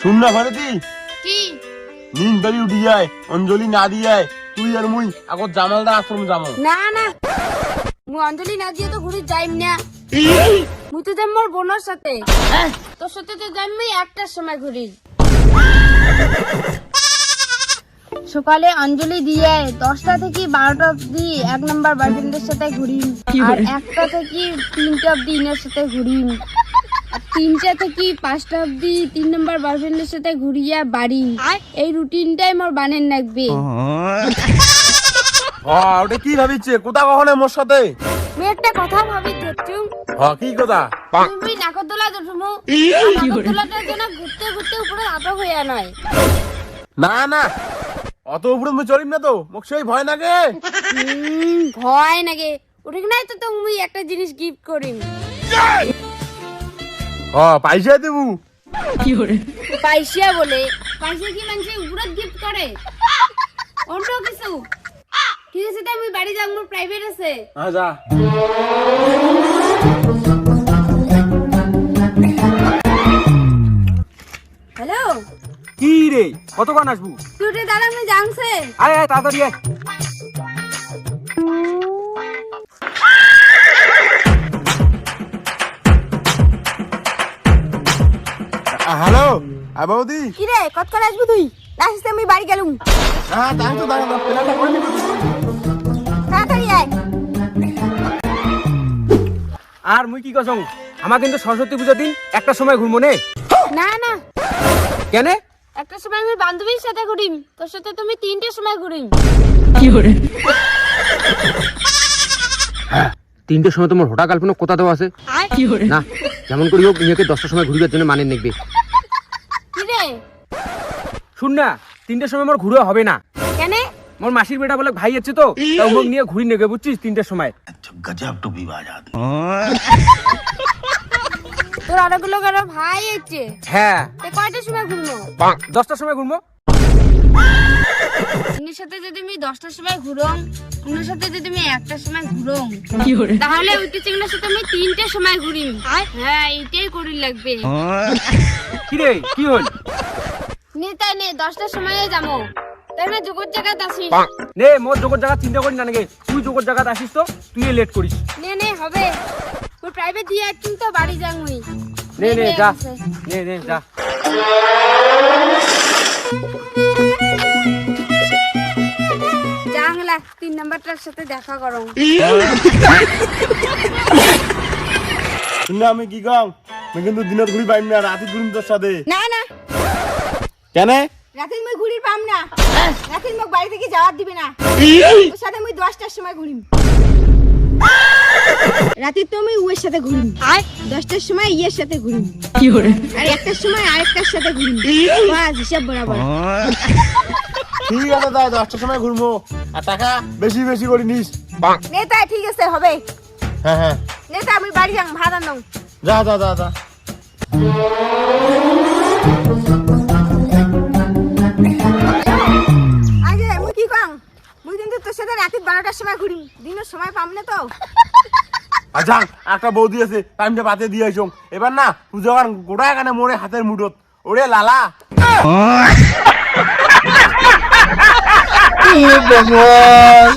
শুন না ভারতী কি নিন দাঁড়ি উঠি যায় অঞ্জলি না দিয়ে তুই আর মুই আগত জামালদা আশ্রম যাবো। না না মুই অঞ্জলি না দিয়ে তো ঘুরি যাইম না। মুই তো যাম মোর বোনের সাথে। তোর সাথে তো যাইম মুই একটার সময় ঘুরি। সকালে অঞ্জলি দিয়ে 10টা থেকে 12টা অব্দি 1 নম্বর বয়ফ্রেন্ডের সাথে ঘুরি, আর 1টা থেকে 3টা অব্দি ইনের সাথে ঘুরি, আর 3টা থেকে 5টা অব্দি 3 নম্বর বয়ফ্রেন্ডের সাথে ঘুরিয়া বাড়ি। এই রুটিনটাই মোর বানের লাগবে। ওটা কি ভাবিছে কোথা কখনো মোর সাথে? মুই একটা কথা ভাবি ধরছু। কি কথা? তুই নাগরদোলা ধরছু, নাগরদোলাটার জন্য ঘুরতে ঘুরতে উপরে আটক হইয়া নয়। না না অত উপরে মুই চলিম না তো, মোক সেই ভয় লাগে। ভয় নাগে উঠে নাই তো মুই একটা জিনিস গিফট করিম। পয়সা দেবু পয়সা বলে পয়সা কি মানুষ উপরে গিফট করে? অন্য কিছু ঠিক আছে, তাই মুই বাড়ি যাম, মোর প্রাইভেট আছে। যা হ্যালো কি রে কতক্ষণ আসবো? তুই উঠে দাঁড়া, আমি জানছে। আয় আয় তাড়াতাড়ি আয়। হ্যালো বৌদি। কি রে কত করে আসবি তুই? আসতে আমি বাড়ি গেলুম। হ্যাঁ তাই তো দাঁড়া প্ল্যানটা করে নিবি। তাড়াতাড়ি আয়। আর মুই কি কসং, আমার কিন্তু সরস্বতী পূজার দিন একটা সময় ঘুরবো নে। না না কেন? একটা সময় আমি বান্ধবীর সাথে ঘুরিম, তোর সাথে তুমি 3টের সময় ঘুরিম। হ্যাঁ 3টের সময় তোমার হঠাৎ কাল্পনা কোথা দেওয়া আছে না, যেমন করি হোক নিজেকে 10টার সময় ঘুরিবার জন্য মানে নেবে। কি রে শুন না, 3টের সময় মোর ঘুরে হবে না। কেন? মোর মাসির বেটা বলে ভাই আছে তো, তাও মোক নিয়ে ঘুরি নেবে বুঝছিস 3টের সময়। গজব টু বিবাজ আদমি। তোর আরেকগুলো কারো ভাই আছে? হ্যাঁ কয়টার সময় ঘুরবো? 10টার সময় ঘুরবো। উনির সাথে যদি আমি 10টার সময় ঘুরং, উনির সাথে যদি আমি 1টার সময় ঘুরং, তাহলে ওইটা চিংড়ার সাথে আমি 3টের সময় ঘুরিম। হ্যাঁ এইটাই করি লাগবে। কি রে কি হল? নে তাই নে 10টার সময় যাবো, তাই না যোগর জায়গায় আসিস। নে মোর যোগর জায়গা চিন্তা করি না নাকি, তুই যোগর জায়গা আসিস তো তুই লেট করিস। নে নে হবে, ওই প্রাইভেট দিয়ে কিন্তু বাড়ি যাং মুই। নে নে যা, নে নে যা। জাংলা 3 নাম্বারটার সাথে দেখা করো। শুননা আমি কি কম, আমি কিন্তু দিনত ঘুরি পাইম না, রাতে ঘুরিম তোর সাথে। না না কেন? রাতে মুই ঘুরি পাম না, রাতে মোক বাড়ি থেকে যাওয়ার দিবে না। ওর সাথে মুই 10টার সময় ঘুরিম। রাতে তো আমি ওর সাথে ঘুরিম, আর 10টার সময় ইয়ের সাথে ঘুরিম, কি করে আর 1টার সময় আরেকটার সাথে ঘুরিম। বাস হিসাব বরাবর। ঠিক আছে তাই 10টার সময় ঘুরবো, আর টাকা বেশি বেশি করে নিস। নেতা ঠিক আছে হবে। হ্যাঁ হ্যাঁ নেতা আমি বাড়ি যাম, ভাড়া নাও। যা যা যা যা। আগে মুই কি কম, মুই কিন্তু তোর সাথে রাতে 12টার সময় ঘুরিম, দিনের সময় পাম না তো। আচ্ছা একটা বৌদি আছে, টাইমটা বাতে দিয়ে আসুন এবার না, পুজো গোটা এখানে মোড়ে হাতের মুঠোত। ওরে লালা ভগবান।